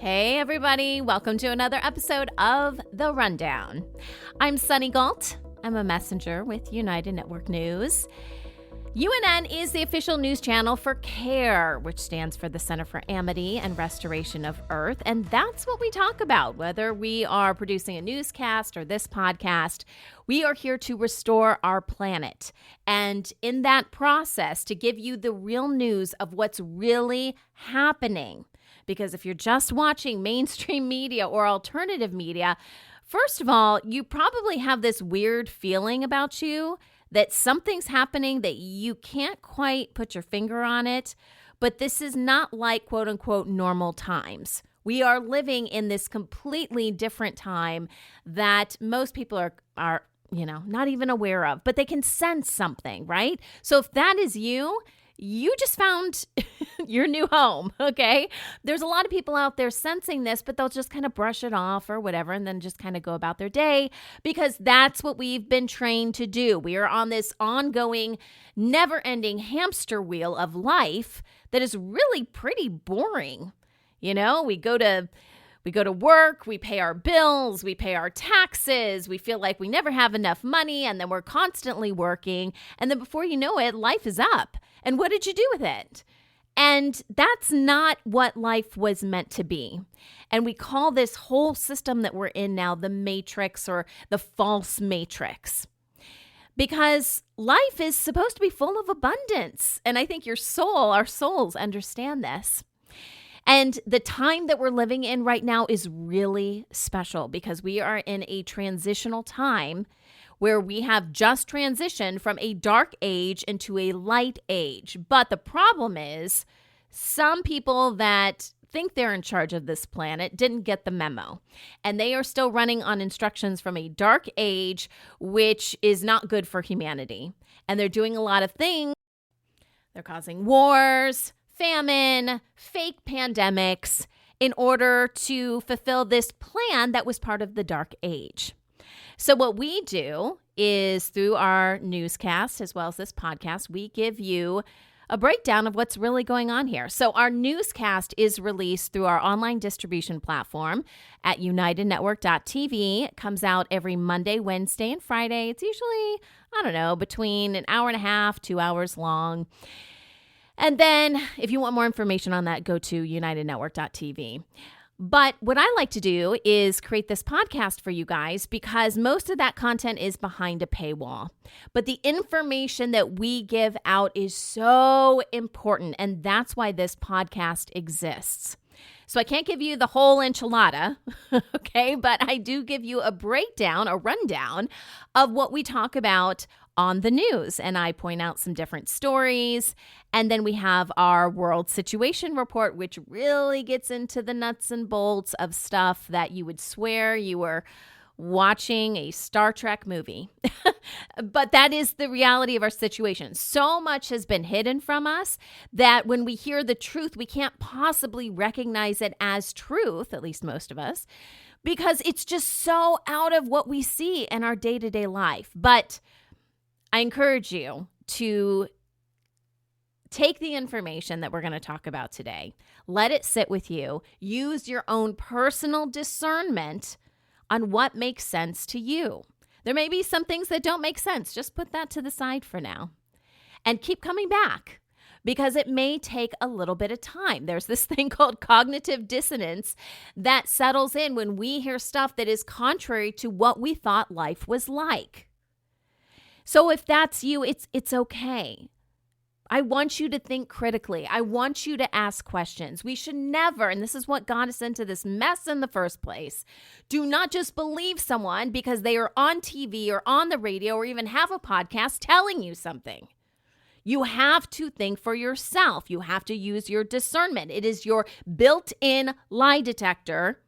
Hey everybody, welcome to another episode of The Rundown. I'm Sunny Galt. I'm a messenger with United Network News. UNN is the official news channel for CARE, which stands for the Center for Amity and Restoration of Earth. And that's what we talk about, whether we are producing a newscast or this podcast. We are here to restore our planet. And in that process, to give you the real news of what's really happening. Because if you're just watching mainstream media or alternative media, first of all, you probably have this weird feeling about you that something's happening that you can't quite put your finger on it. But this is not like quote unquote normal times. We are living in this completely different time that most people are not even aware of, but they can sense something, right? So if that is you just found your new home, okay? There's a lot of people out there sensing this, but they'll just kind of brush it off or whatever and then just kind of go about their day because that's what we've been trained to do. We are on this ongoing, never-ending hamster wheel of life that is really pretty boring. You know, we go to work, we pay our bills, we pay our taxes, we feel like we never have enough money, and then we're constantly working. And then before you know it, life is up. And what did you do with it? And that's not what life was meant to be. And we call this whole system that we're in now the matrix or the false matrix. Because life is supposed to be full of abundance. And I think our souls understand this. And the time that we're living in right now is really special because we are in a transitional time where we have just transitioned from a dark age into a light age. But the problem is some people that think they're in charge of this planet didn't get the memo. And they are still running on instructions from a dark age, which is not good for humanity. And they're doing a lot of things. They're causing wars, famine, fake pandemics in order to fulfill this plan that was part of the dark age. So what we do is through our newscast as well as this podcast, we give you a breakdown of what's really going on here. So our newscast is released through our online distribution platform at unitednetwork.tv. It comes out every Monday, Wednesday, and Friday. It's usually, between an hour and a half, 2 hours long. And then if you want more information on that, go to unitednetwork.tv. But what I like to do is create this podcast for you guys because most of that content is behind a paywall. But the information that we give out is so important, and that's why this podcast exists. So I can't give you the whole enchilada, okay? But I do give you a breakdown, a rundown of what we talk about on the news. And I point out some different stories. And then we have our world situation report, which really gets into the nuts and bolts of stuff that you would swear you were watching a Star Trek movie. But that is the reality of our situation. So much has been hidden from us that when we hear the truth, we can't possibly recognize it as truth, at least most of us, because it's just so out of what we see in our day-to-day life. But I encourage you to take the information that we're going to talk about today, let it sit with you, use your own personal discernment on what makes sense to you. There may be some things that don't make sense. Just put that to the side for now and keep coming back because it may take a little bit of time. There's this thing called cognitive dissonance that settles in when we hear stuff that is contrary to what we thought life was like. So if that's you, it's okay. I want you to think critically. I want you to ask questions. We should never, and this is what got us into this mess in the first place, do not just believe someone because they are on TV or on the radio or even have a podcast telling you something. You have to think for yourself. You have to use your discernment. It is your built-in lie detector.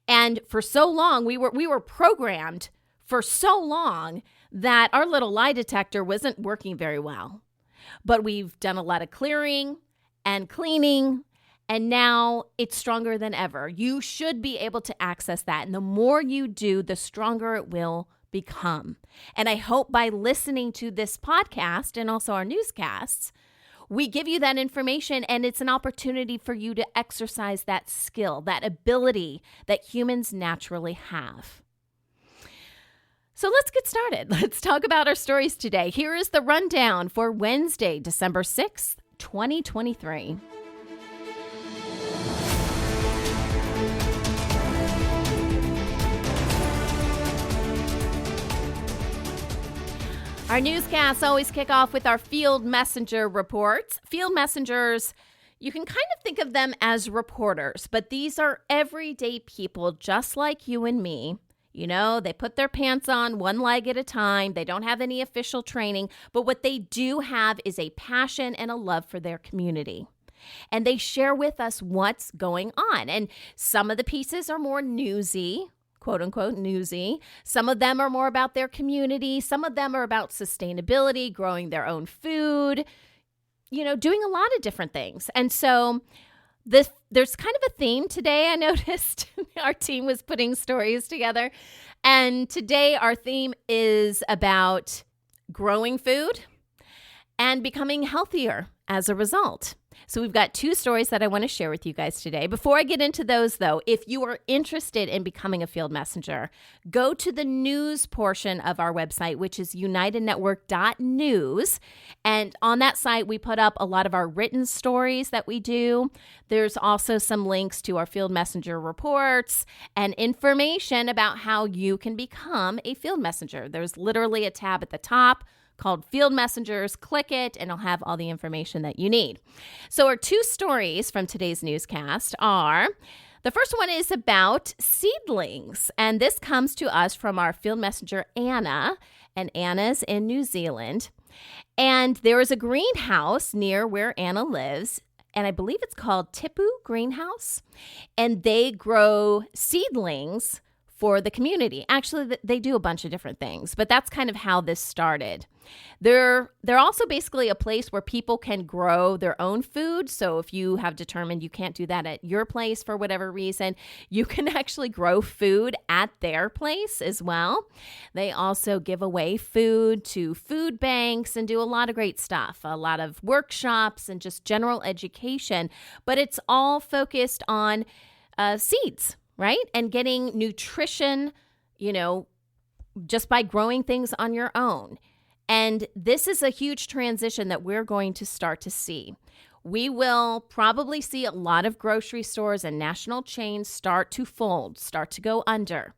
And for so long, we were programmed for so long that our little lie detector wasn't working very well. But we've done a lot of clearing and cleaning, and now it's stronger than ever. You should be able to access that. And the more you do, the stronger it will become. And I hope by listening to this podcast and also our newscasts, we give you that information, and it's an opportunity for you to exercise that skill, that ability that humans naturally have. So let's get started. Let's talk about our stories today. Here is the rundown for Wednesday, December 6th, 2023. Our newscasts always kick off with our field messenger reports. Field messengers, you can kind of think of them as reporters, but these are everyday people just like you and me. You know, they put their pants on one leg at a time. They don't have any official training, but what they do have is a passion and a love for their community. And they share with us what's going on. And some of the pieces are more newsy, quote unquote newsy. Some of them are more about their community. Some of them are about sustainability, growing their own food, you know, doing a lot of different things. And so there's kind of a theme today. I noticed our team was putting stories together. And today our theme is about growing food and becoming healthier as a result. So we've got two stories that I want to share with you guys today. Before I get into those, though, if you are interested in becoming a field messenger, go to the news portion of our website, which is unitednetwork.news. And on that site, we put up a lot of our written stories that we do. There's also some links to our field messenger reports and information about how you can become a field messenger. There's literally a tab at the top called Field Messengers. Click it, and it'll have all the information that you need. So our two stories from today's newscast are, the first one is about seedlings, and this comes to us from our field messenger, Anna, and Anna's in New Zealand. And there is a greenhouse near where Anna lives, and I believe it's called Tipu Greenhouse, and they grow seedlings for the community. Actually, they do a bunch of different things, but that's kind of how this started. They're also basically a place where people can grow their own food. So if you have determined you can't do that at your place for whatever reason, you can actually grow food at their place as well. They also give away food to food banks and do a lot of great stuff, a lot of workshops and just general education, but it's all focused on seeds, right? And getting nutrition, you know, just by growing things on your own. And this is a huge transition that we're going to start to see. We will probably see a lot of grocery stores and national chains start to fold, start to go under.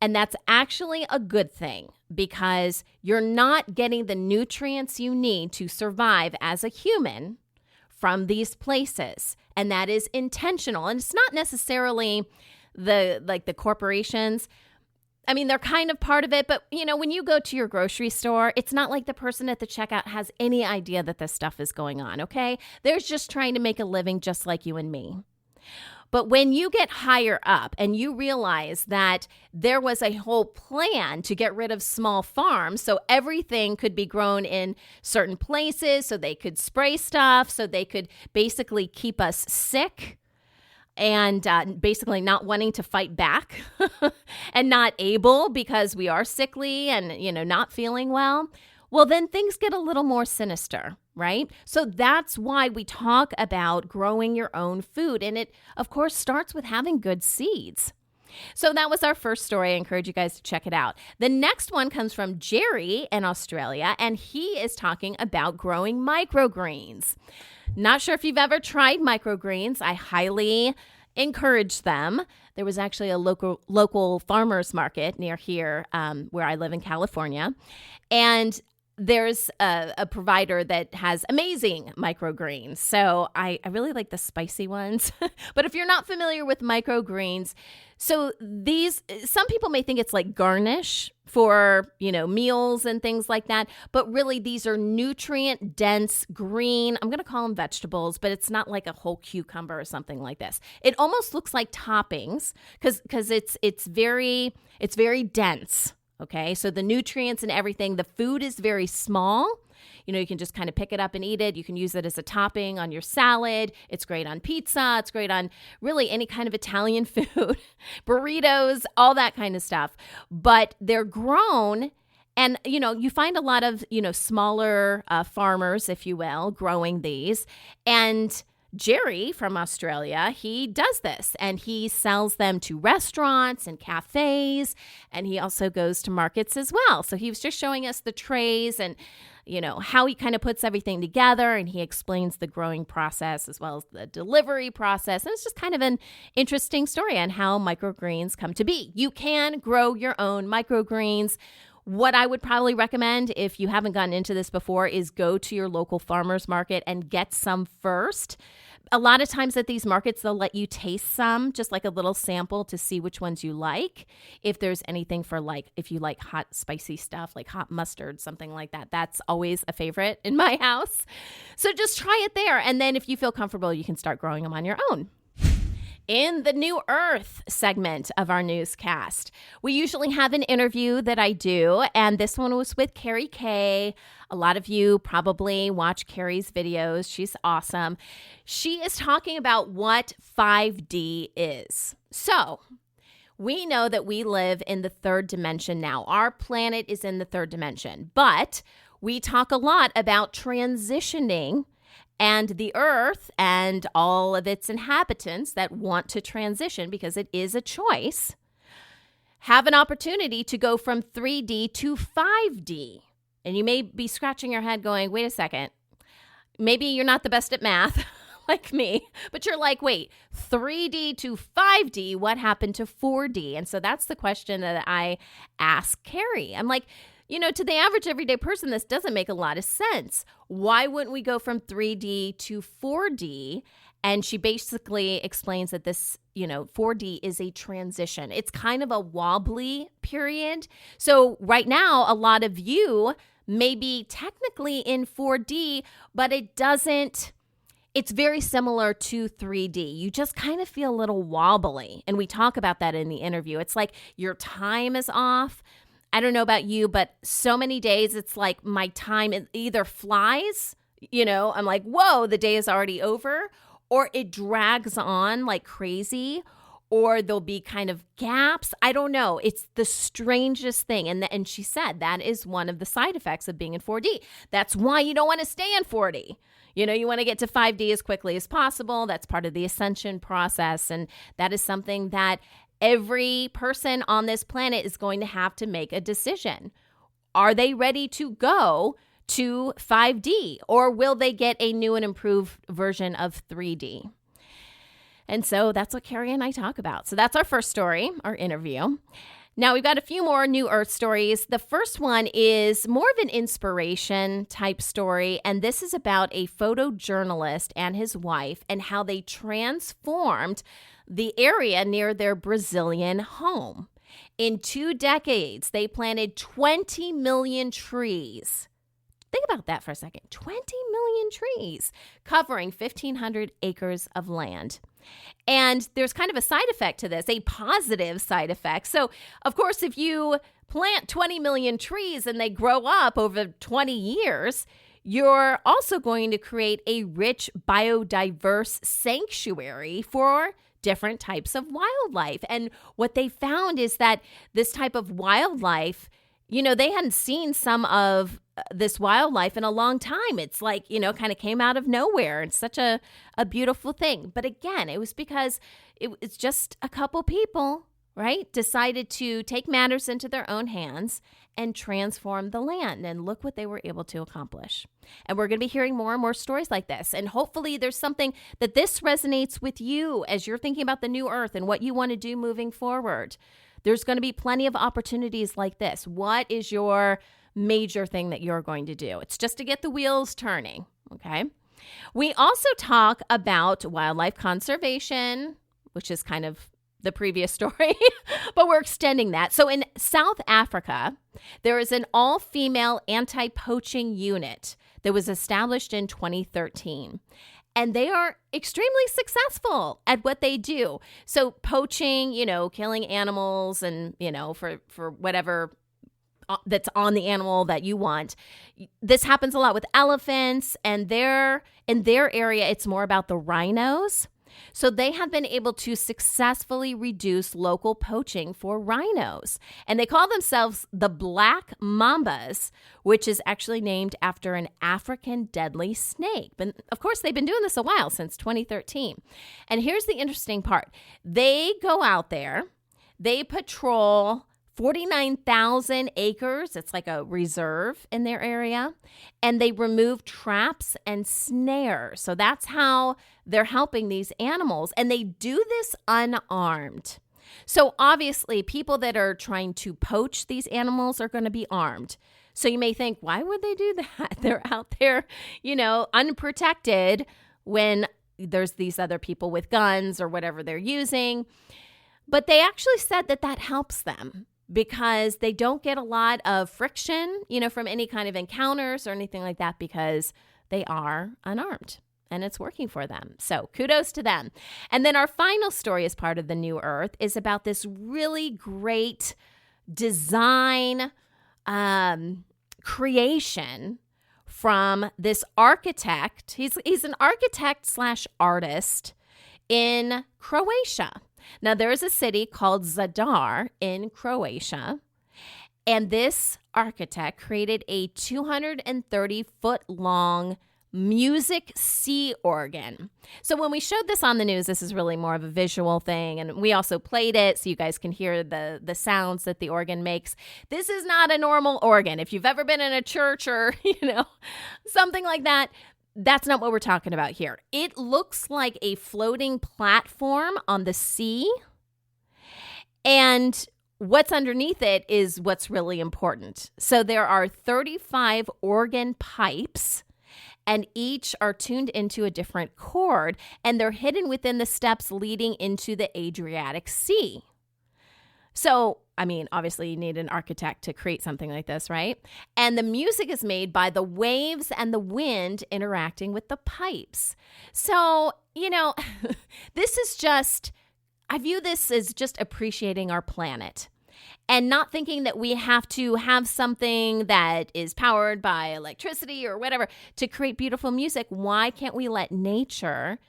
And that's actually a good thing because you're not getting the nutrients you need to survive as a human from these places. And that is intentional. And it's not necessarily the corporations. I mean, they're kind of part of it, but you know, when you go to your grocery store, it's not like the person at the checkout has any idea that this stuff is going on, okay? They're just trying to make a living just like you and me. But when you get higher up and you realize that there was a whole plan to get rid of small farms, so everything could be grown in certain places, so they could spray stuff, so they could basically keep us sick, and basically not wanting to fight back and not able because we are sickly and, you know, not feeling well, well, then things get a little more sinister, right? So that's why we talk about growing your own food. And it, of course, starts with having good seeds. So that was our first story. I encourage you guys to check it out. The next one comes from Jerry in Australia, and he is talking about growing microgreens. Not sure if you've ever tried microgreens. I highly encourage them. There was actually a local farmers market near here where I live in California. And there's a provider that has amazing microgreens. So I really like the spicy ones. But if you're not familiar with microgreens, so these, some people may think it's like garnish for, you know, meals and things like that. But really, these are nutrient dense green, I'm going to call them vegetables, but it's not like a whole cucumber or something like this. It almost looks like toppings because it's very dense. Okay, so the nutrients and everything, the food is very small. You know, you can just kind of pick it up and eat it. You can use it as a topping on your salad. It's great on pizza. It's great on really any kind of Italian food, burritos, all that kind of stuff. But they're grown And, you find a lot of, smaller farmers, if you will, growing these. And Jerry from Australia, he does this and he sells them to restaurants and cafes, and he also goes to markets as well. So he was just showing us the trays and, how he kind of puts everything together, and he explains the growing process as well as the delivery process. And it's just kind of an interesting story on how microgreens come to be. You can grow your own microgreens. What I would probably recommend, if you haven't gotten into this before, is go to your local farmer's market and get some first. A lot of times at these markets, they'll let you taste some, just like a little sample to see which ones you like. If there's anything for if you like hot, spicy stuff, like hot mustard, something like that, that's always a favorite in my house. So just try it there. And then if you feel comfortable, you can start growing them on your own. In the New Earth segment of our newscast, we usually have an interview that I do, and this one was with Carrie Kay. A lot of you probably watch Carrie's videos. She's awesome. She is talking about what 5D is. So we know that we live in the third dimension now. Our planet is in the third dimension, but we talk a lot about transitioning and the Earth and all of its inhabitants that want to transition, because it is a choice, have an opportunity to go from 3D to 5D. And you may be scratching your head going, wait a second, maybe you're not the best at math like me, but you're like, wait, 3D to 5D, what happened to 4D? And so that's the question that I ask Carrie. I'm like, to the average everyday person, this doesn't make a lot of sense. Why wouldn't we go from 3D to 4D? And she basically explains that this, 4D is a transition. It's kind of a wobbly period. So right now, a lot of you may be technically in 4D, but it's very similar to 3D. You just kind of feel a little wobbly. And we talk about that in the interview. It's like your time is off. I don't know about you, but so many days it's like my time either flies, I'm like, whoa, the day is already over, or it drags on like crazy, or there'll be kind of gaps. I don't know. It's the strangest thing. And she said that is one of the side effects of being in 4D. That's why you don't want to stay in 4D. You want to get to 5D as quickly as possible. That's part of the ascension process. And that is something that every person on this planet is going to have to make a decision. Are they ready to go to 5D, or will they get a new and improved version of 3D? And so that's what Carrie and I talk about. So that's our first story, our interview. Now we've got a few more New Earth stories. The first one is more of an inspiration type story, and this is about a photojournalist and his wife and how they transformed the area near their Brazilian home. In 2 decades, they planted 20 million trees. Think about that for a second. 20 million trees covering 1,500 acres of land. And there's kind of a side effect to this, a positive side effect. So, of course, if you plant 20 million trees and they grow up over 20 years, you're also going to create a rich biodiverse sanctuary for different types of wildlife. And what they found is that this type of wildlife, they hadn't seen some of this wildlife in a long time. It's like, kind of came out of nowhere. It's such a beautiful thing. But again, it was because it's just a couple people, right, decided to take matters into their own hands and transform the land. And look what they were able to accomplish. And we're going to be hearing more and more stories like this. And hopefully there's something that this resonates with you as you're thinking about the new earth and what you want to do moving forward. There's going to be plenty of opportunities like this. What is your major thing that you're going to do? It's just to get the wheels turning, okay? We also talk about wildlife conservation, which is kind of the previous story, but we're extending that. So in South Africa, there is an all-female anti-poaching unit that was established in 2013. And they are extremely successful at what they do. So poaching, killing animals and, for whatever that's on the animal that you want. This happens a lot with elephants, and in their area, it's more about the rhinos. So they have been able to successfully reduce local poaching for rhinos. And they call themselves the Black Mambas, which is actually named after an African deadly snake. But of course, they've been doing this a while, since 2013. And here's the interesting part. They go out there, they patrol 49,000 acres. It's like a reserve in their area. And they remove traps and snares. So that's how they're helping these animals. And they do this unarmed. So obviously, people that are trying to poach these animals are going to be armed. So you may think, why would they do that? They're out there, unprotected when there's these other people with guns or whatever they're using. But they actually said that helps them, because they don't get a lot of friction, from any kind of encounters or anything like that, because they are unarmed and it's working for them. So kudos to them. And then our final story as part of the New Earth is about this really great design creation from this architect. He's an architect / artist in Croatia. Now, there is a city called Zadar in Croatia, and this architect created a 230-foot-long music sea organ. So when we showed this on the news, this is really more of a visual thing, and we also played it so you guys can hear the sounds that the organ makes. This is not a normal organ. If you've ever been in a church or, something like that, that's not what we're talking about here. It looks like a floating platform on the sea. And what's underneath it is what's really important. So there are 35 organ pipes, and each are tuned into a different chord, and they're hidden within the steps leading into the Adriatic Sea. So, obviously you need an architect to create something like this, right? And the music is made by the waves and the wind interacting with the pipes. So, this is I view this as just appreciating our planet and not thinking that we have to have something that is powered by electricity or whatever to create beautiful music. Why can't we let nature,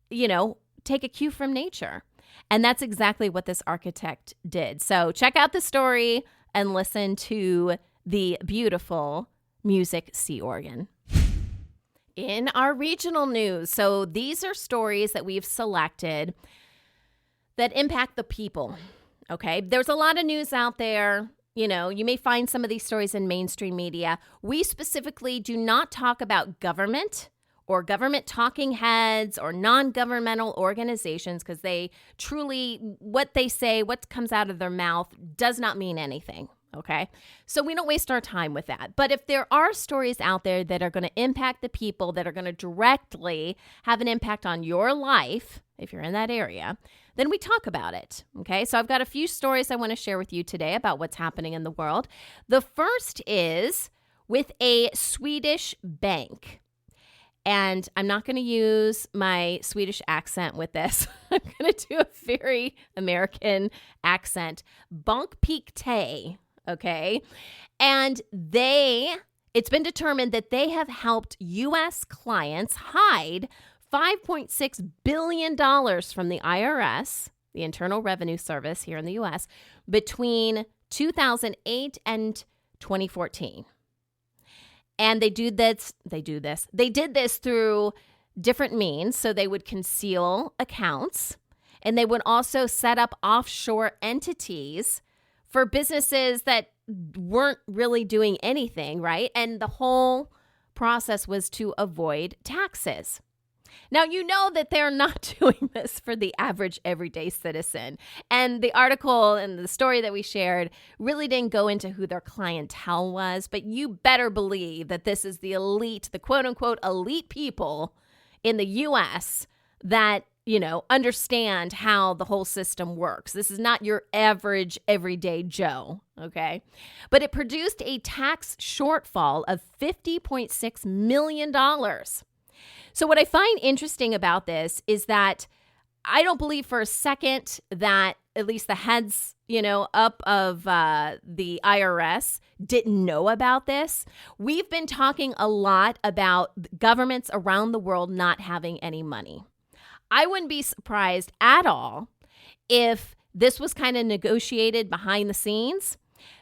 take a cue from nature? And that's exactly what this architect did. So check out the story and listen to the beautiful music sea organ. In our regional news, so these are stories that we've selected that impact the people, okay? There's a lot of news out there. You may find some of these stories in mainstream media. We specifically do not talk about government or government talking heads or non-governmental organizations, because they truly, what they say, what comes out of their mouth does not mean anything, okay? So we don't waste our time with that. But if there are stories out there that are going to impact the people, that are going to directly have an impact on your life, if you're in that area, then we talk about it, okay? So I've got a few stories I want to share with you today about what's happening in the world. The first is with a Swedish bank. And I'm not going to use my Swedish accent with this. I'm going to do a very American accent. Bankpikte, okay? And it's been determined that they have helped U.S. clients hide $5.6 billion from the IRS, the Internal Revenue Service here in the U.S., between 2008 and 2014. And they did this through different means. So they would conceal accounts, and they would also set up offshore entities for businesses that weren't really doing anything, right? And the whole process was to avoid taxes. Now, you know that they're not doing this for the average everyday citizen. And the article and the story that we shared really didn't go into who their clientele was, but you better believe that this is the elite, the quote unquote elite people in the U.S. that, understand how the whole system works. This is not your average everyday Joe, okay? But it produced a tax shortfall of $50.6 million. So what I find interesting about this is that I don't believe for a second that at least the heads, up of the IRS didn't know about this. We've been talking a lot about governments around the world not having any money. I wouldn't be surprised at all if this was kind of negotiated behind the scenes,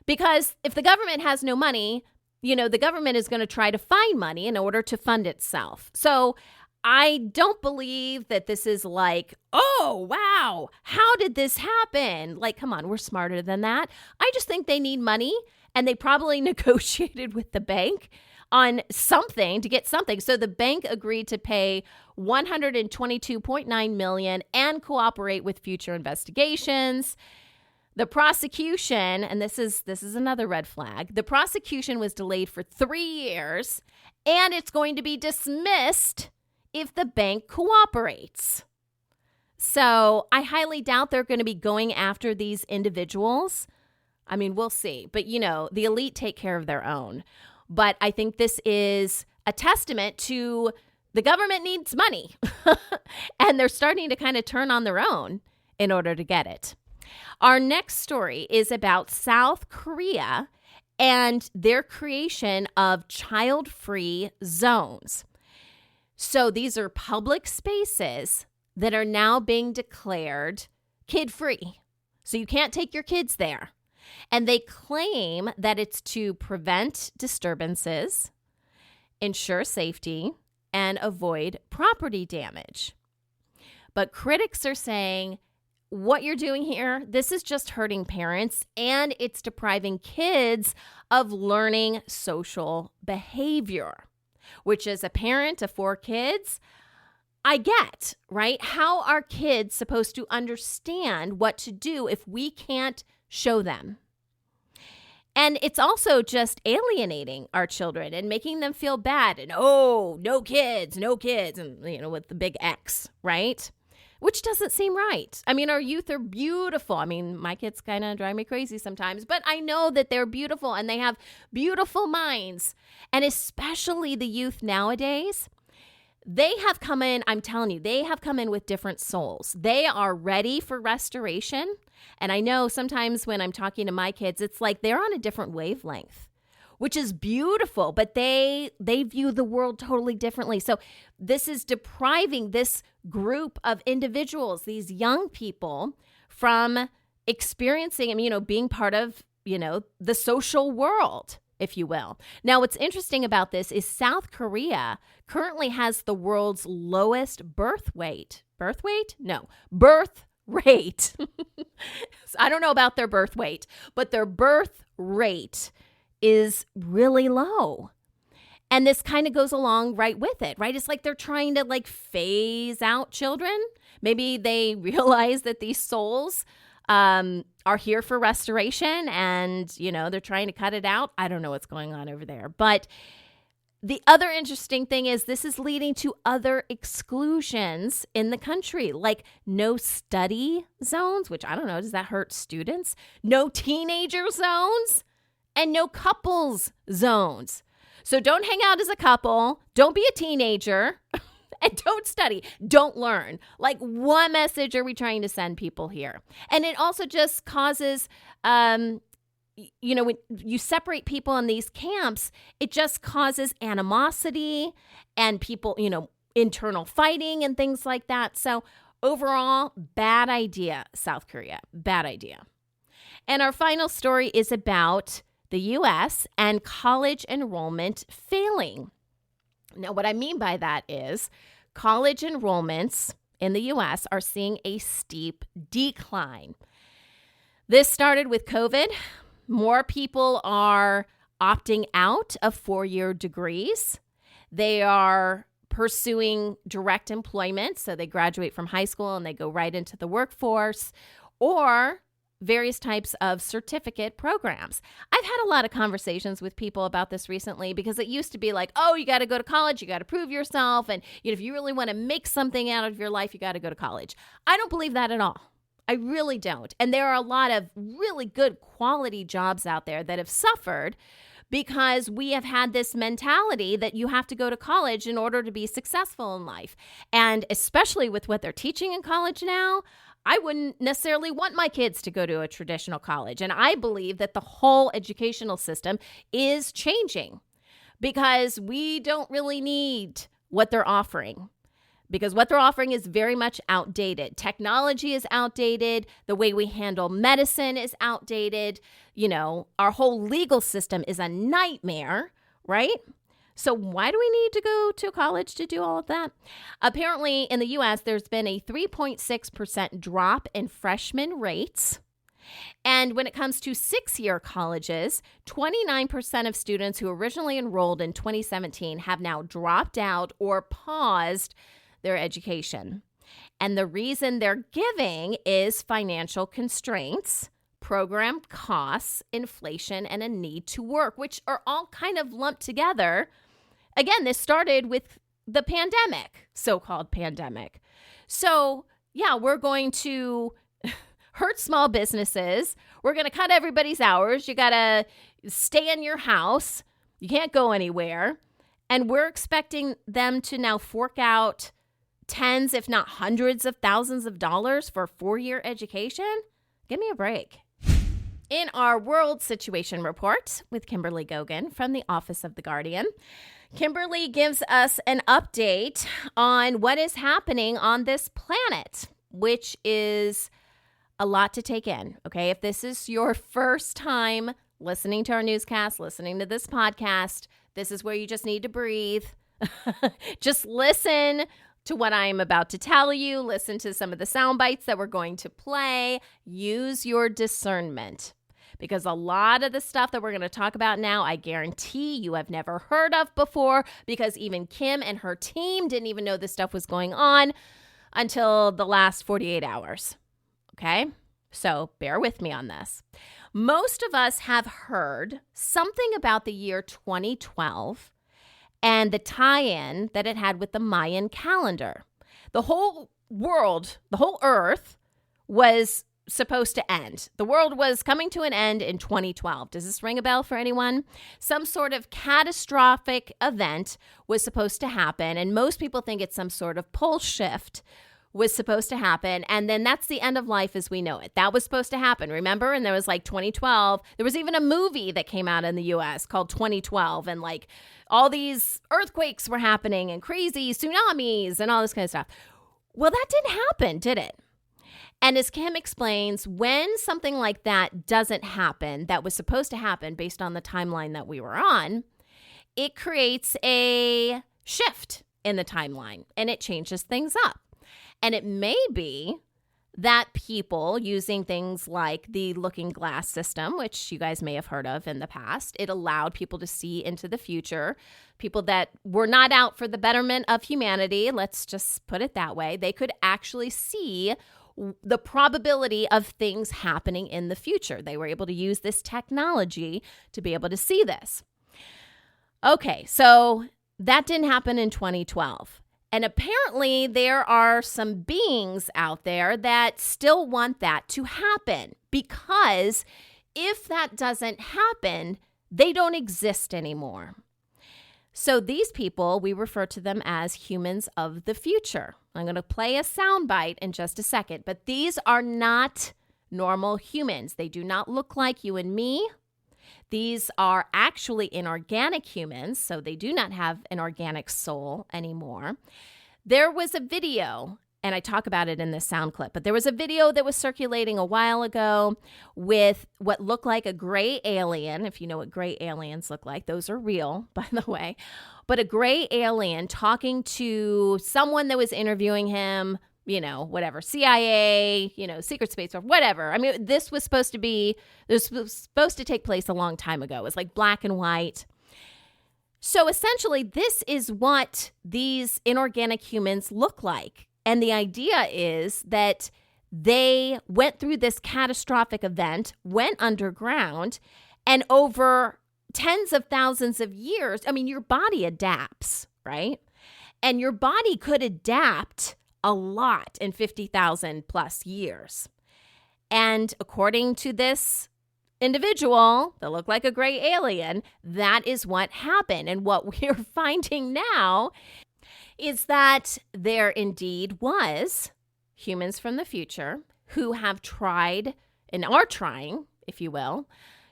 because if the government has no money, the government is going to try to find money in order to fund itself. So I don't believe that this is like, oh, wow, how did this happen? Like, come on, we're smarter than that. I just think they need money, and they probably negotiated with the bank on something to get something. So the bank agreed to pay $122.9 million and cooperate with future investigations. The prosecution, and this is another red flag, the prosecution was delayed for 3 years, and it's going to be dismissed if the bank cooperates. So I highly doubt they're going to be going after these individuals. I mean, we'll see. But, the elite take care of their own. But I think this is a testament to the government needs money. And they're starting to kind of turn on their own in order to get it. Our next story is about South Korea and their creation of child-free zones. So these are public spaces that are now being declared kid-free. So you can't take your kids there. And they claim that it's to prevent disturbances, ensure safety, and avoid property damage. But critics are saying, what you're doing here, this is just hurting parents, and it's depriving kids of learning social behavior, which as a parent of 4 kids, I get, right? How are kids supposed to understand what to do if we can't show them? And it's also just alienating our children and making them feel bad. And, oh, no kids, and, with the big X, right? Which doesn't seem right. I mean, our youth are beautiful. I mean, my kids kind of drive me crazy sometimes, but I know that they're beautiful and they have beautiful minds. And especially the youth nowadays, they have come in, I'm telling you, they have come in with different souls. They are ready for restoration. And I know sometimes when I'm talking to my kids, it's like they're on a different wavelength, which is beautiful, but they view the world totally differently. So this is depriving this group of individuals, these young people, from experiencing, being part of, the social world, if you will. Now, what's interesting about this is South Korea currently has the world's lowest birth rate. Birth rate. I don't know about their birth weight, but their birth rate is really low. And this kind of goes along right with it, right? It's like they're trying to phase out children. Maybe they realize that these souls are here for restoration and, they're trying to cut it out. I don't know what's going on over there. But the other interesting thing is this is leading to other exclusions in the country, like no study zones, which I don't know, does that hurt students? No teenager zones and no couples zones. So don't hang out as a couple, don't be a teenager, and don't study, don't learn. What message are we trying to send people here? And it also just causes, when you separate people in these camps, it just causes animosity and people, internal fighting and things like that. So overall, bad idea, South Korea, bad idea. And our final story is about the U.S. and college enrollment failing. Now, what I mean by that is college enrollments in the U.S. are seeing a steep decline. This started with COVID. More people are opting out of 4-year degrees. They are pursuing direct employment, so they graduate from high school and they go right into the workforce, or various types of certificate programs. I've had a lot of conversations with people about this recently because it used to be like, oh, you got to go to college, you got to prove yourself, and if you really want to make something out of your life, you got to go to college. I don't believe that at all. I really don't. And there are a lot of really good quality jobs out there that have suffered because we have had this mentality that you have to go to college in order to be successful in life. And especially with what they're teaching in college now, I wouldn't necessarily want my kids to go to a traditional college. And I believe that the whole educational system is changing because we don't really need what they're offering. because what they're offering is very much outdated. Technology is outdated. The way we handle medicine is outdated. Our whole legal system is a nightmare, right? So why do we need to go to college to do all of that? Apparently, in the U.S., there's been a 3.6% drop in freshman rates. And when it comes to 6-year colleges, 29% of students who originally enrolled in 2017 have now dropped out or paused their education. And the reason they're giving is financial constraints, program costs, inflation, and a need to work, which are all kind of lumped together. Again, this started with the pandemic, so-called pandemic. So, yeah, we're going to hurt small businesses. We're going to cut everybody's hours. You got to stay in your house. You can't go anywhere. And we're expecting them to now fork out tens, if not hundreds of thousands of dollars for a 4-year education? Give me a break. In our World Situation Report with Kimberly Gogan from the Office of the Guardian, Kimberly gives us an update on what is happening on this planet, which is a lot to take in, okay? If this is your first time listening to our newscast, listening to this podcast, this is where you just need to breathe. Just listen to what I'm about to tell you. Listen to some of the sound bites that we're going to play. Use your discernment, because a lot of the stuff that we're going to talk about now, I guarantee you have never heard of before, because even Kim and her team didn't even know this stuff was going on until the last 48 hours. Okay? So bear with me on this. Most of us have heard something about the year 2012 and the tie-in that it had with the Mayan calendar. The whole world, the whole earth was supposed to end. The world was coming to an end in 2012. Does this ring a bell for anyone? Some sort of catastrophic event was supposed to happen, and most people think it's some sort of pole shift was supposed to happen, and then that's the end of life as we know it. That was supposed to happen, remember? And there was 2012. There was even a movie that came out in the U.S. called 2012, and all these earthquakes were happening and crazy tsunamis and all this kind of stuff. Well, that didn't happen, did it? And as Kim explains, when something like that doesn't happen, that was supposed to happen based on the timeline that we were on, it creates a shift in the timeline, and it changes things up. And it may be that people using things like the looking glass system, which you guys may have heard of in the past, it allowed people to see into the future. People that were not out for the betterment of humanity, let's just put it that way, they could actually see the probability of things happening in the future. They were able to use this technology to be able to see this. Okay, so that didn't happen in 2012. And apparently there are some beings out there that still want that to happen, because if that doesn't happen, they don't exist anymore. So these people, we refer to them as humans of the future. I'm going to play a soundbite in just a second, but these are not normal humans. They do not look like you and me. These are actually inorganic humans, so they do not have an organic soul anymore. There was a video, and I talk about it in this sound clip, but there was a video that was circulating a while ago with what looked like a gray alien. If you know what gray aliens look like, those are real, by the way. But a gray alien talking to someone that was interviewing him, whatever, CIA, secret space or whatever. I mean, this was supposed to take place a long time ago. It was like black and white. So essentially, this is what these inorganic humans look like. And the idea is that they went through this catastrophic event, went underground, and over tens of thousands of years, your body adapts, right? And your body could adapt a lot in 50,000 plus years. And according to this individual that looked like a gray alien, that is what happened. And what we're finding now is that there indeed was humans from the future who have tried and are trying, if you will,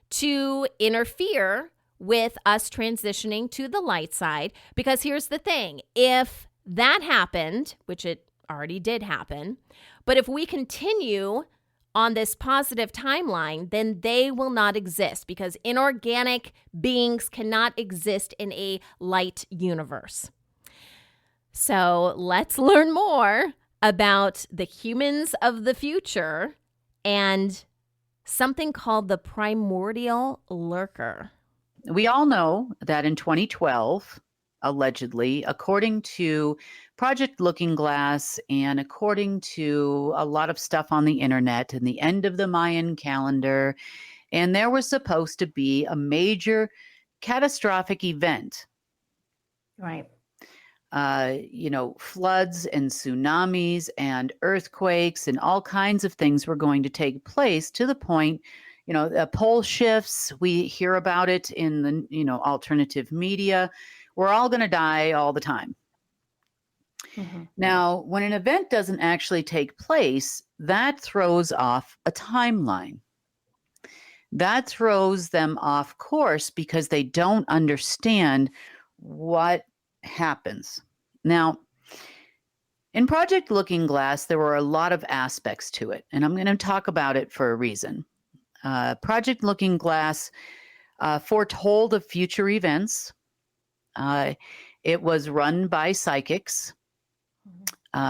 to interfere with us transitioning to the light side. Because here's the thing, if that happened, which it already did happen, but if we continue on this positive timeline, then they will not exist because inorganic beings cannot exist in a light universe. So let's learn more about the humans of the future and something called the Primordial Lurker. We all know that in 2012, allegedly, according to Project Looking Glass and according to a lot of stuff on the internet and the end of the Mayan calendar, and there was supposed to be a major catastrophic event. Right. Floods and tsunamis and earthquakes and all kinds of things were going to take place to the point, pole shifts. We hear about it in the, alternative media. We're all going to die all the time. Mm-hmm. Now, when an event doesn't actually take place, that throws off a timeline. That throws them off course because they don't understand what happens. Now, in Project Looking Glass, there were a lot of aspects to it, and I'm going to talk about it for a reason. Project Looking Glass foretold of future events. It was run by psychics,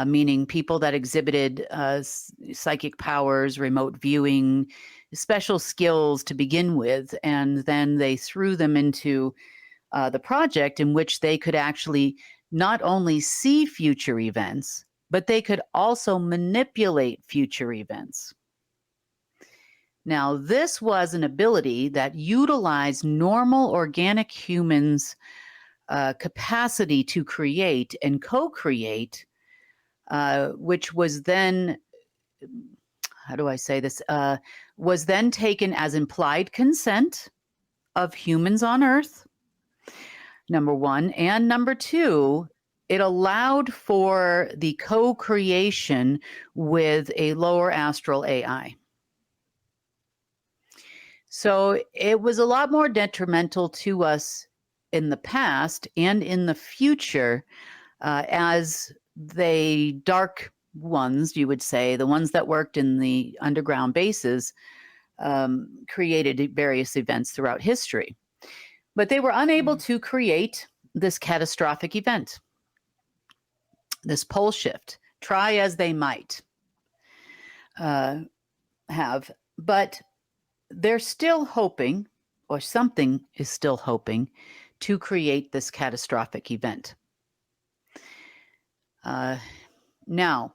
meaning people that exhibited psychic powers, remote viewing, special skills to begin with, and then they threw them into the project in which they could actually not only see future events, but they could also manipulate future events. Now, this was an ability that utilized normal organic humans' capacity to create and co-create, which was then, was then taken as implied consent of humans on Earth, number one. And number two, it allowed for the co-creation with a lower astral AI. So it was a lot more detrimental to us in the past and in the future, as the dark ones, you would say, the ones that worked in the underground bases, created various events throughout history. But they were unable to create this catastrophic event, this pole shift, try as they might have. But they're still hoping, or something is still hoping, to create this catastrophic event. Now,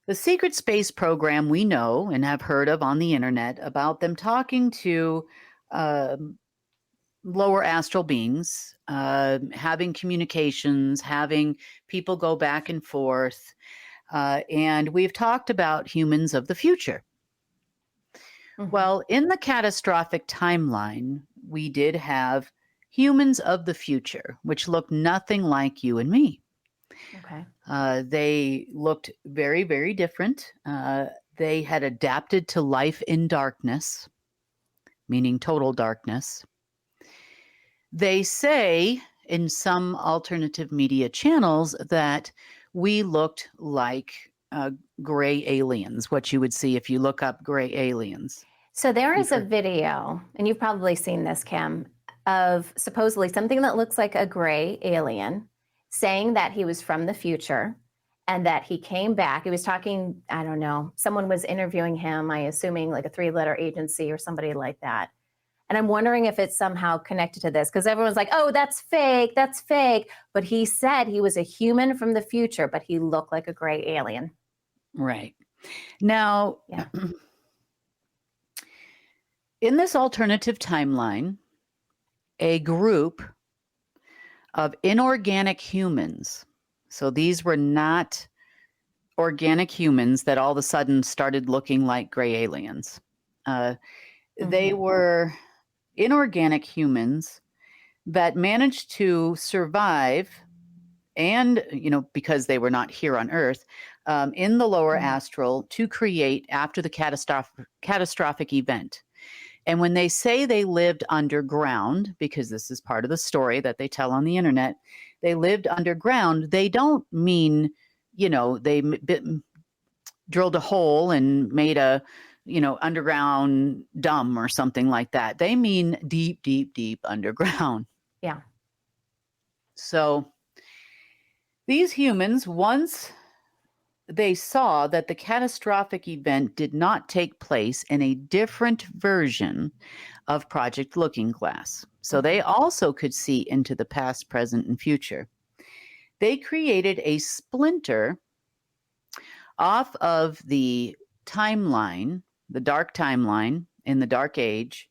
the secret space program we know and have heard of on the internet about them talking to lower astral beings, having communications, having people go back and forth. And we've talked about humans of the future. Mm-hmm. Well, in the catastrophic timeline, we did have humans of the future, which looked nothing like you and me. Okay. They looked very, very different. They had adapted to life in darkness, meaning total darkness. They say in some alternative media channels that we looked like gray aliens, what you would see if you look up gray aliens. So there is a video, and you've probably seen this, Kim, of supposedly something that looks like a gray alien saying that he was from the future and that he came back. He was talking, I don't know, someone was interviewing him, I assuming like a 3-letter agency or somebody like that. And I'm wondering if it's somehow connected to this, because everyone's like, oh, that's fake, that's fake. But he said he was a human from the future, but he looked like a gray alien. Right. Now, in this alternative timeline, a group of inorganic humans, so these were not organic humans that all of a sudden started looking like gray aliens. They were inorganic humans that managed to survive, and, because they were not here on Earth, in the lower astral to create after the catastrophic event. And when they say they lived underground, because this is part of the story that they tell on the internet, they lived underground, they don't mean, they drilled a hole and made a, underground dump or something like that. They mean deep, deep, deep underground. Yeah. So these humans, once they saw that the catastrophic event did not take place in a different version of Project Looking Glass, so they also could see into the past, present, and future. They created a splinter off of the timeline, the dark timeline in the Dark Age,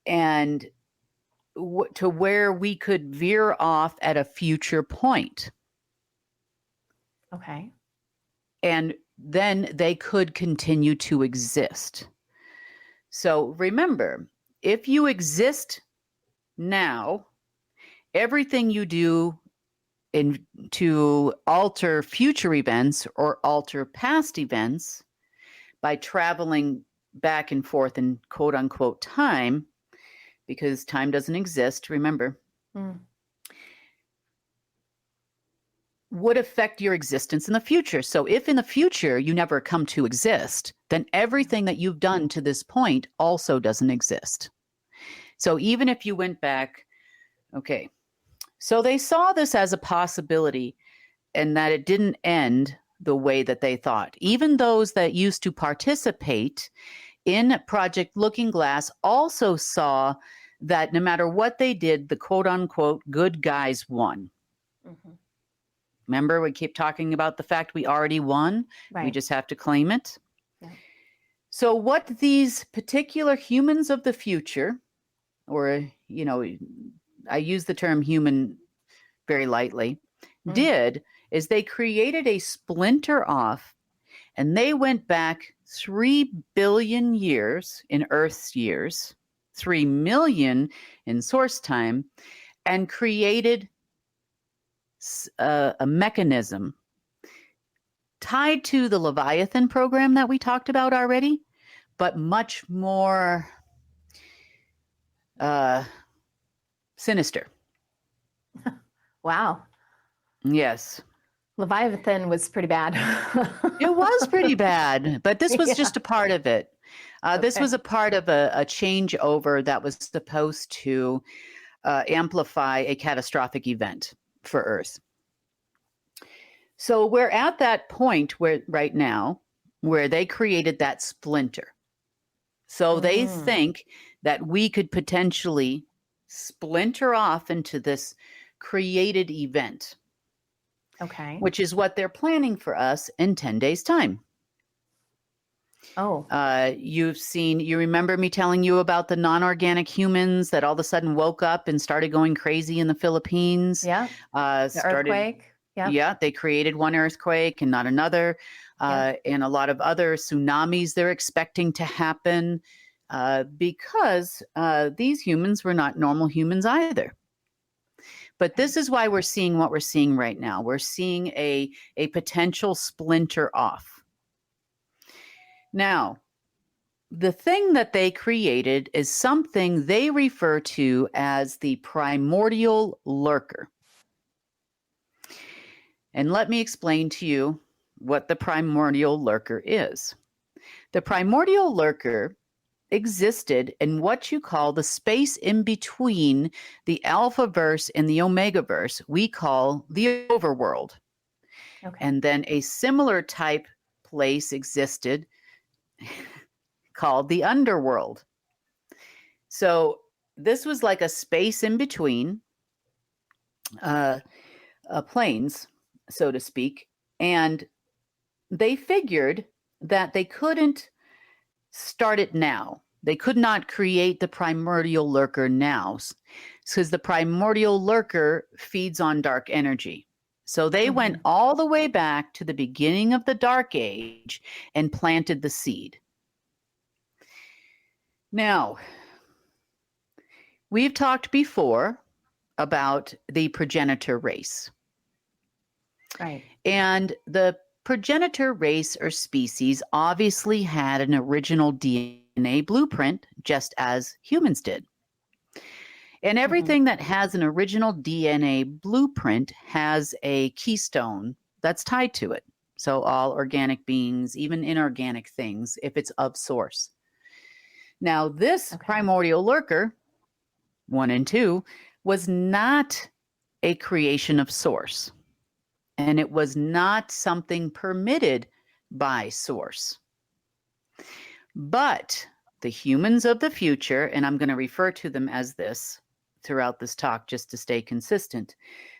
and to where we could veer off at a future point. Okay. And then they could continue to exist. So remember, if you exist now, everything you do to alter future events or alter past events by traveling back and forth in quote unquote time, because time doesn't exist, remember, would affect your existence in the future. So if in the future you never come to exist, then everything that you've done to this point also doesn't exist. So even if you went back, okay, so they saw this as a possibility and that it didn't end the way that they thought. Even those that used to participate in Project Looking Glass also saw that no matter what they did, the quote unquote good guys won. Remember, we keep talking about the fact we already won. Right. We just have to claim it. Yeah. So what these particular humans of the future, or, I use the term human very lightly, did is they created a splinter off, and they went back 3 billion years in Earth's years, 3 million in source time, and created a mechanism tied to the Leviathan program that we talked about already, but much more sinister. Wow. Yes. Leviathan was pretty bad. It was pretty bad, but this was just a part of it. This was a part of a changeover that was supposed to amplify a catastrophic event for Earth. So we're at that point where right now where they created that splinter. So they think that we could potentially splinter off into this created event. Okay. Which is what they're planning for us in 10 days' time. Oh. You remember me telling you about the non-organic humans that all of a sudden woke up and started going crazy in the Philippines? Yeah. The earthquake. Yeah. Yeah, they created one earthquake and not another. And a lot of other tsunamis they're expecting to happen because these humans were not normal humans either. But this is why we're seeing what we're seeing right now. We're seeing a potential splinter off. Now, the thing that they created is something they refer to as the Primordial Lurker. And let me explain to you what the Primordial Lurker is. The Primordial Lurker existed in what you call the space in between the Alphaverse and the Omegaverse, we call the overworld. Okay. And then a similar type place existed called the underworld. So this was like a space in between planes, so to speak. And they figured that they couldn't start it now. They could not create the Primordial Lurker now because the Primordial Lurker feeds on dark energy. So they went all the way back to the beginning of the Dark Age and planted the seed. Now, we've talked before about the progenitor race. Right. And the progenitor race or species obviously had an original DNA blueprint, just as humans did. And everything that has an original DNA blueprint has a keystone that's tied to it. So all organic beings, even inorganic things, if it's of source. Now, this primordial lurker, 1 and 2, was not a creation of source. And it was not something permitted by source. But the humans of the future, and I'm going to refer to them as this throughout this talk just to stay consistent,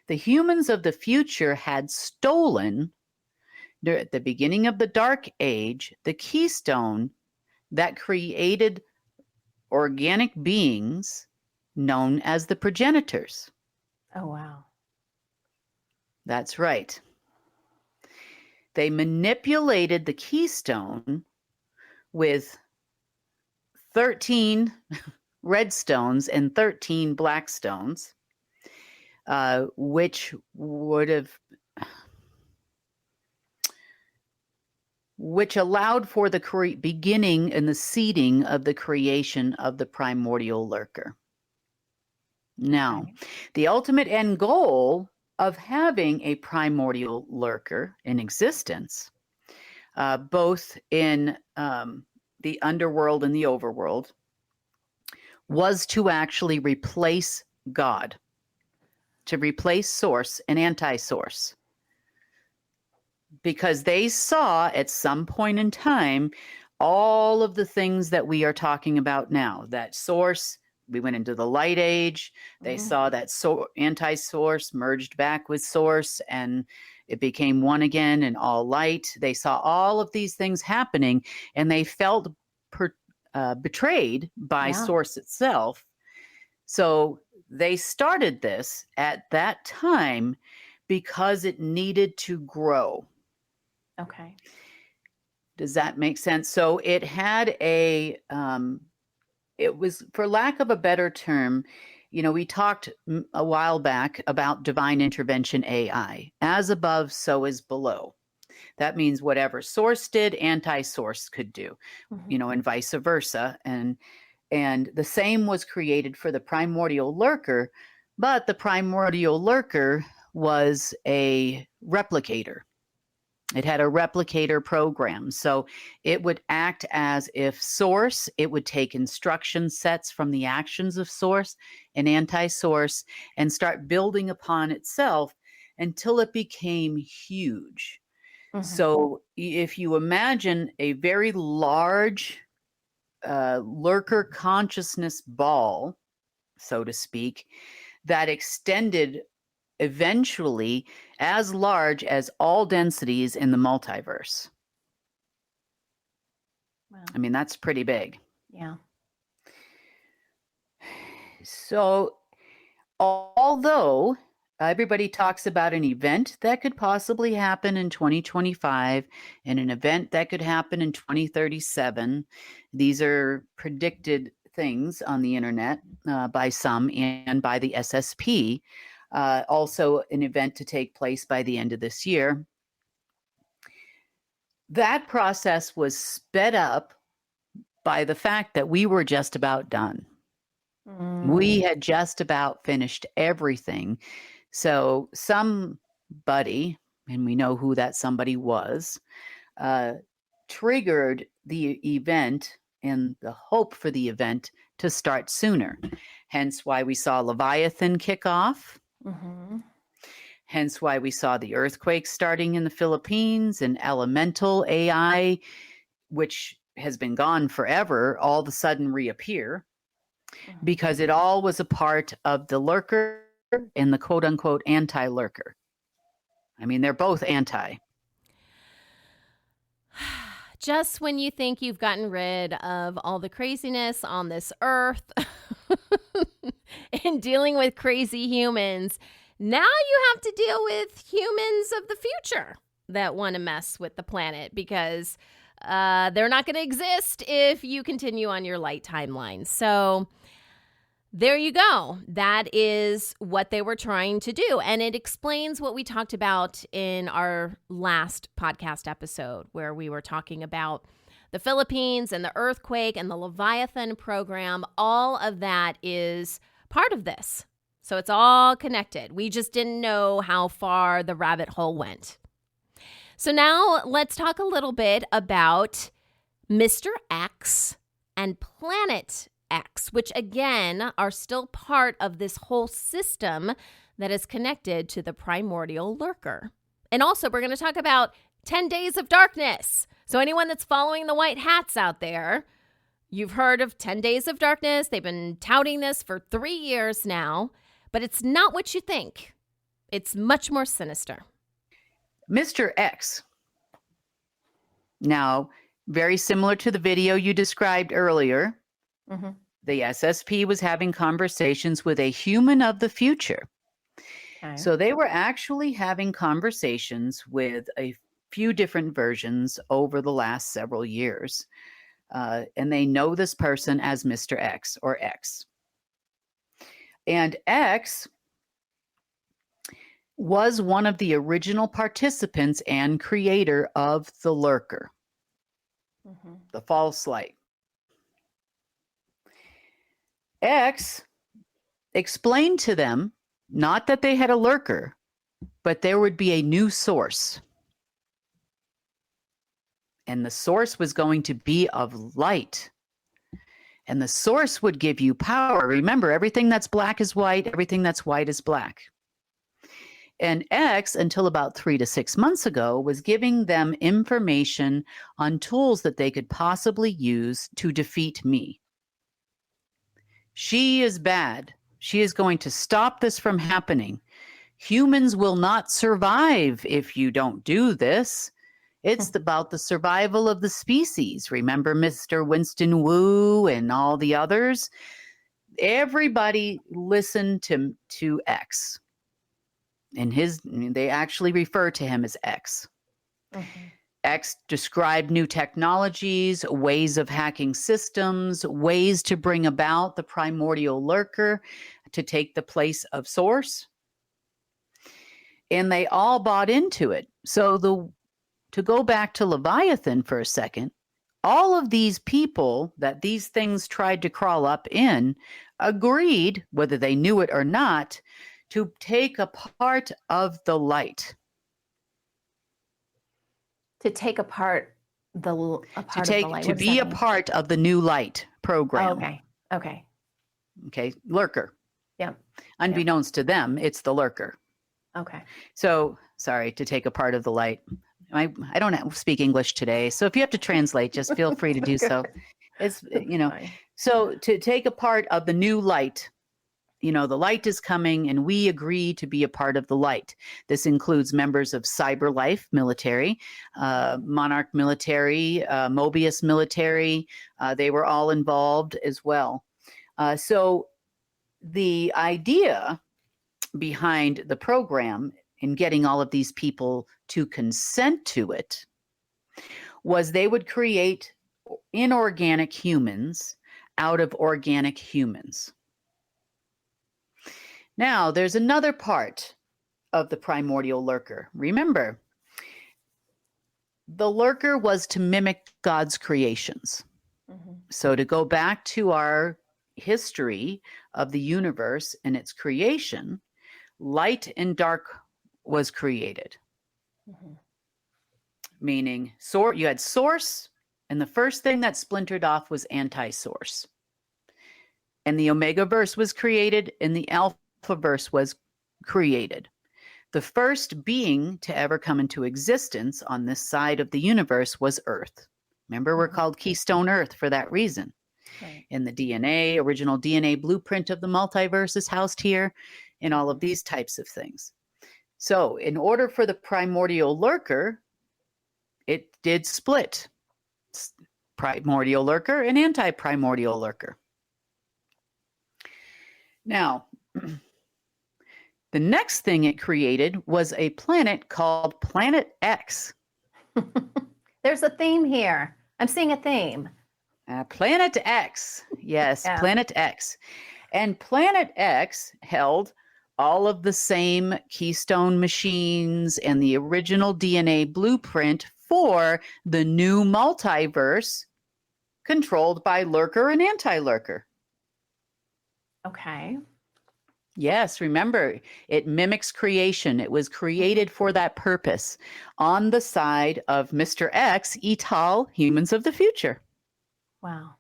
the humans of the future had stolen, at the beginning of the Dark Age, the keystone that created organic beings known as the progenitors. Oh, wow. That's right. They manipulated the keystone with 13 red stones and 13 black stones, which allowed for the beginning and the seeding of the creation of the primordial lurker. Now, the ultimate end goal of having a primordial lurker in existence, both in the underworld and the overworld, was to actually replace God, to replace source and anti-source. Because they saw at some point in time all of the things that we are talking about now, that source. We went into the light age. They saw that anti-source merged back with source and it became one again and all light. They saw all of these things happening and they felt betrayed by source itself. So they started this at that time because it needed to grow. Okay. Does that make sense? So it had it was, for lack of a better term, we talked a while back about divine intervention AI. As above, so is below. That means whatever source did, anti-source could do, and vice versa. And the same was created for the primordial lurker, but the primordial lurker was a replicator. It had a replicator program. So it would act as if source, it would take instruction sets from the actions of source and anti-source and start building upon itself until it became huge. So if you imagine a very large lurker consciousness ball, so to speak, that extended eventually as large as all densities in the multiverse. Wow. I mean, that's pretty big. Yeah. So although everybody talks about an event that could possibly happen in 2025 and an event that could happen in 2037, these are predicted things on the internet by some and by the SSP. Also an event to take place by the end of this year. That process was sped up by the fact that we were just about done. We had just about finished everything. So somebody, and we know who that somebody was, triggered the event and the hope for the event to start sooner. Hence why we saw Leviathan kick off. Hence why we saw the earthquake starting in the Philippines and elemental AI, which has been gone forever, all of a sudden reappear because it all was a part of the lurker and the quote unquote anti-lurker. I mean, they're both anti. Just when you think you've gotten rid of all the craziness on this earth and dealing with crazy humans, now you have to deal with humans of the future that want to mess with the planet because they're not going to exist if you continue on your light timeline. So there you go. That is what they were trying to do. And it explains what we talked about in our last podcast episode, where we were talking about the Philippines and the earthquake and the Leviathan program. All of that is part of this. So it's all connected. We just didn't know how far the rabbit hole went. So now let's talk a little bit about Mr. X and Planet X, which again are still part of this whole system that is connected to the Primordial Lurker. And also we're going to talk about 10 Days of Darkness. So anyone that's following the white hats out there, you've heard of 10 Days of Darkness. They've been touting this for 3 years now, but it's not what you think. It's much more sinister. Mr. X. Now, very similar to the video you described earlier, the SSP was having conversations with a human of the future. Okay. So they were actually having conversations with a few different versions over the last several years. And they know this person as Mr. X or X. And X was one of the original participants and creator of the Lurker, the false light. X explained to them, not that they had a Lurker, but there would be a new source. And the source was going to be of light. And the source would give you power. Remember, everything that's black is white, everything that's white is black. And X, until about 3 to 6 months ago, was giving them information on tools that they could possibly use to defeat me. She is bad. She is going to stop this from happening. Humans will not survive if you don't do this. It's about the survival of the species. Remember Mr. Winston Wu and all the others? Everybody listened to X. And they actually refer to him as X. X described new technologies, ways of hacking systems, ways to bring about the Primordial Lurker to take the place of Source. And they all bought into it. So to go back to Leviathan for a second, all of these people that these things tried to crawl up in agreed, whether they knew it or not, to take a part of the light. To take apart the light. To be a part of the new light program. Oh, okay. Okay. Lurker. Yeah. Unbeknownst to them, it's the Lurker. Okay. So, sorry, to take a part of the light. I don't speak English today, so if you have to translate, just feel free to do so. It's, so to take a part of the new light, the light is coming and we agree to be a part of the light. This includes members of CyberLife military, Monarch military, Mobius military. They were all involved as well. So the idea behind the program in getting all of these people to consent to it was they would create inorganic humans out of organic humans. Now, there's another part of the Primordial Lurker. Remember, the Lurker was to mimic God's creations. So to go back to our history of the universe and its creation, light and dark was created. Meaning, you had source, and the first thing that splintered off was anti-source. And the Omega verse was created, and the Alpha verse was created. The first being to ever come into existence on this side of the universe was Earth. Remember, we're called Keystone Earth for that reason. Right. And the original DNA blueprint of the multiverse is housed here, and all of these types of things. So in order for the Primordial Lurker, it did split. Primordial Lurker and anti-Primordial Lurker. Now, the next thing it created was a planet called Planet X. There's a theme here. I'm seeing a theme. Planet X. Yes, yeah. Planet X. And Planet X held all of the same keystone machines and the original DNA blueprint for the new multiverse controlled by Lurker and anti-Lurker. Okay. Yes, remember, it mimics creation. It was created for that purpose on the side of Mr. X, et al., humans of the future. Wow.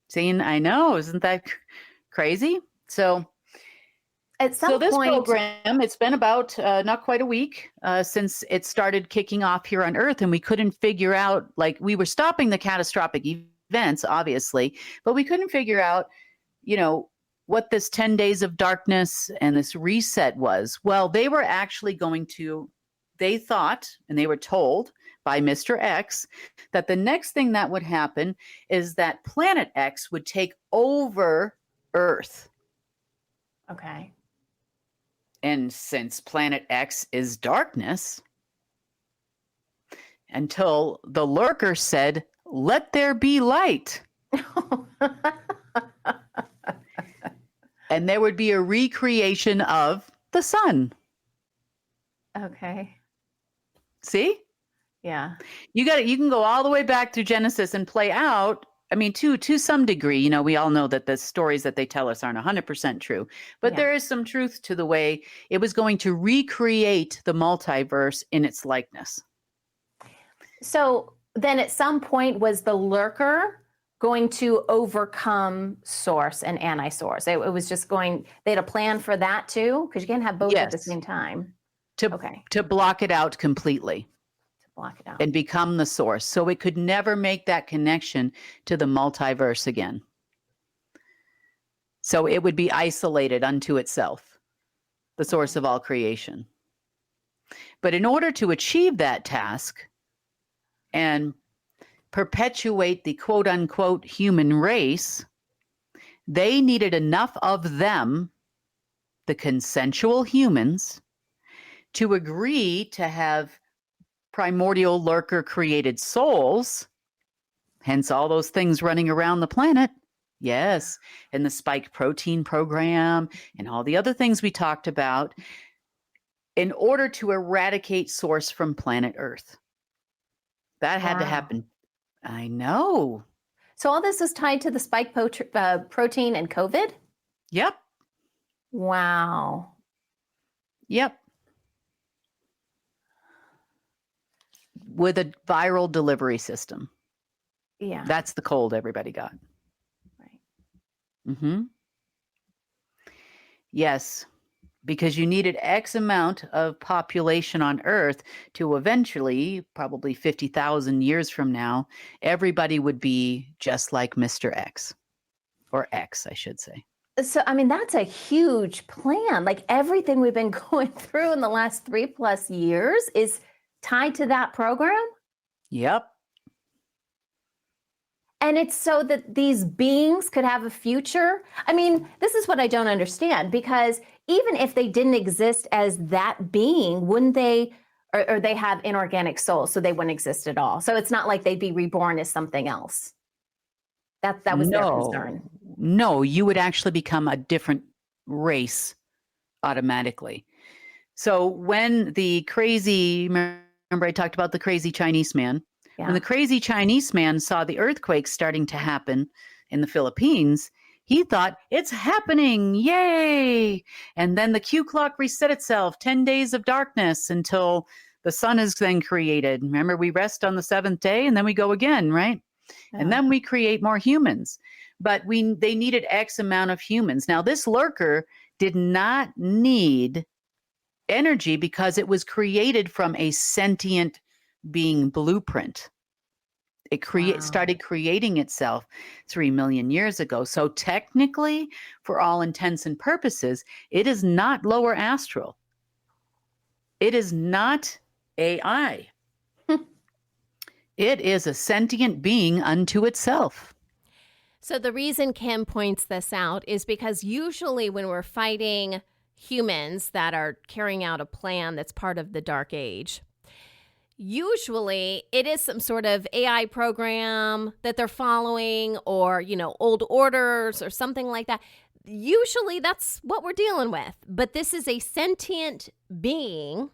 Seeing, I know, isn't that crazy? So, At some this point, program, it's been about not quite a week since it started kicking off here on Earth, and we couldn't figure out, like, we were stopping the catastrophic events, obviously, but we couldn't figure out, what this 10 days of darkness and this reset was. Well, they were actually they thought, and they were told by Mr. X, that the next thing that would happen is that Planet X would take over Earth. okay. And since Planet X is darkness, until the lurker said, "Let there be light." And there would be a recreation of the sun. Okay. See? Yeah. You can go all the way back to Genesis and play out. I mean, to some degree, we all know that the stories that they tell us aren't 100% true, but Yeah. there is some truth to the way it was going to recreate the multiverse in its likeness. So then at some point, was the lurker going to overcome source and anti-source? It was just they had a plan for that too? Because you can't have both at the Yes. same time. To block it out completely To block it out. and become the source. So it could never make that connection to the multiverse again. So it would be isolated unto itself, the source of all creation. But in order to achieve that task and perpetuate the quote unquote human race, they needed enough of them, the consensual humans, to agree to have primordial lurker created souls, hence all those things running around the planet. Yes, and the spike protein program and all the other things we talked about, in order to eradicate source from planet Earth. That had to Wow. happen. I know. So all this is tied to the spike protein and COVID? Yep. Wow. Yep. With a viral delivery system. Yeah. That's the cold everybody got. Right. Mm-hmm. Yes, because you needed X amount of population on Earth to eventually, probably 50,000 years from now, everybody would be just like Mr. X. Or X, I should say. So, I mean, that's a huge plan. Like everything we've been going through in the last 3+ years is tied to that program. Yep. And it's so that these beings could have a future. I mean, this is what I don't understand, because even if they didn't exist as that being, wouldn't they, or they have inorganic souls, so they wouldn't exist at all. So it's not like they'd be reborn as something else. That was their concern. No, you would actually become a different race automatically. So when remember I talked about the crazy Chinese man? Yeah. When the crazy Chinese man saw the earthquakes starting to happen in the Philippines, he thought, it's happening, yay! And then the Q clock reset itself, 10 days of darkness until the sun is then created. Remember, we rest on the 7th day and then we go again, right? Yeah. And then we create more humans. But they needed X amount of humans. Now, this lurker did not need energy because it was created from a sentient being blueprint. It started creating itself 3 million years ago. So technically, for all intents and purposes, it is not lower astral. It is not AI. It is a sentient being unto itself. So the reason Kim points this out is because usually when we're fighting humans that are carrying out a plan that's part of the Dark Age, usually it is some sort of AI program that they're following, or, old orders or something like that. Usually that's what we're dealing with. But this is a sentient being,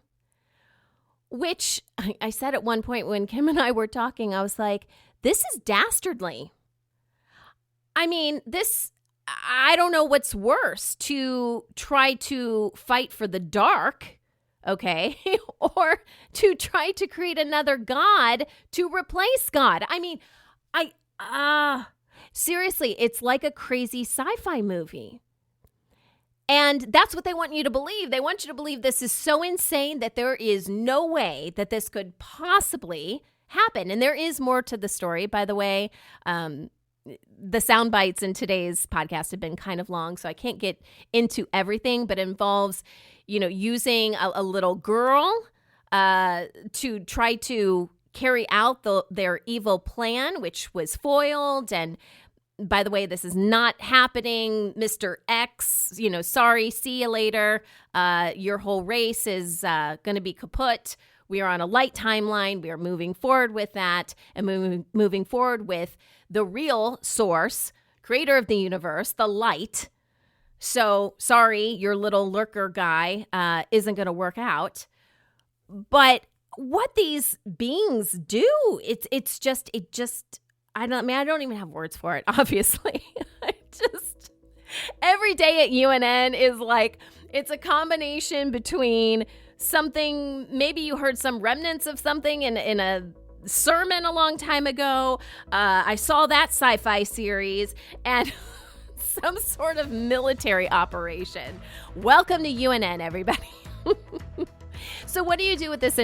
which I said at one point when Kim and I were talking, I was like, this is dastardly. I mean, I don't know what's worse, to try to fight for the dark, okay, or to try to create another God to replace God. I mean, seriously, it's like a crazy sci-fi movie. And that's what they want you to believe. They want you to believe this is so insane that there is no way that this could possibly happen. And there is more to the story, by the way. The sound bites in today's podcast have been kind of long, so I can't get into everything, but it involves, using a little girl to try to carry out their evil plan, which was foiled. And by the way, this is not happening, Mr. X, sorry, see you later. Your whole race is going to be kaput. We are on a light timeline. We are moving forward with that and moving forward with the real source, creator of the universe, the light. So sorry, your little lurker guy isn't going to work out. But what these beings do, it's just I don't even have words for it, obviously. Every day at UNN is like, it's a combination between something, maybe you heard some remnants of something in a sermon a long time ago. I saw that sci-fi series, and some sort of military operation. Welcome to UNN, everybody. So what do you do with this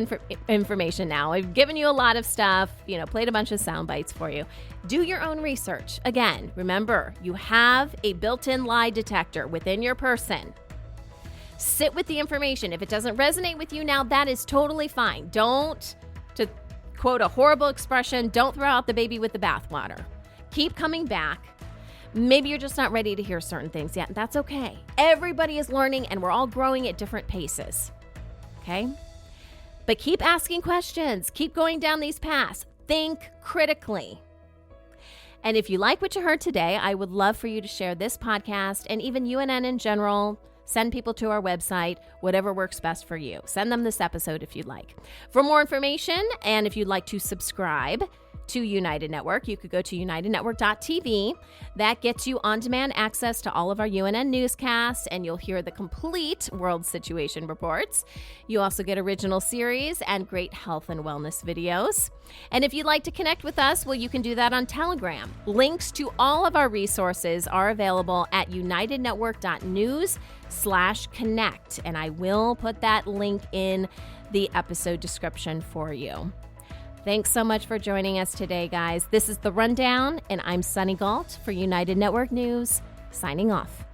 information now? I've given you a lot of stuff, played a bunch of sound bites for you. Do your own research. Again, remember, you have a built-in lie detector within your person. Sit with the information. If it doesn't resonate with you now, that is totally fine. Don't, to quote a horrible expression, don't throw out the baby with the bathwater. Keep coming back. Maybe you're just not ready to hear certain things yet. That's okay. Everybody is learning, and we're all growing at different paces. Okay? But keep asking questions. Keep going down these paths. Think critically. And if you like what you heard today, I would love for you to share this podcast and even UNN in general. Send people to our website, whatever works best for you. Send them this episode if you'd like. For more information, and if you'd like to subscribe to United Network, you could go to unitednetwork.tv. That gets you on-demand access to all of our UNN newscasts, and you'll hear the complete world situation reports. You also get original series and great health and wellness videos. And if you'd like to connect with us, well, you can do that on Telegram. Links to all of our resources are available at unitednetwork.news/connect, and I will put that link in the episode description for you. Thanks so much for joining us today, guys. This is The Rundown, and I'm Sunny Galt for United Network News, signing off.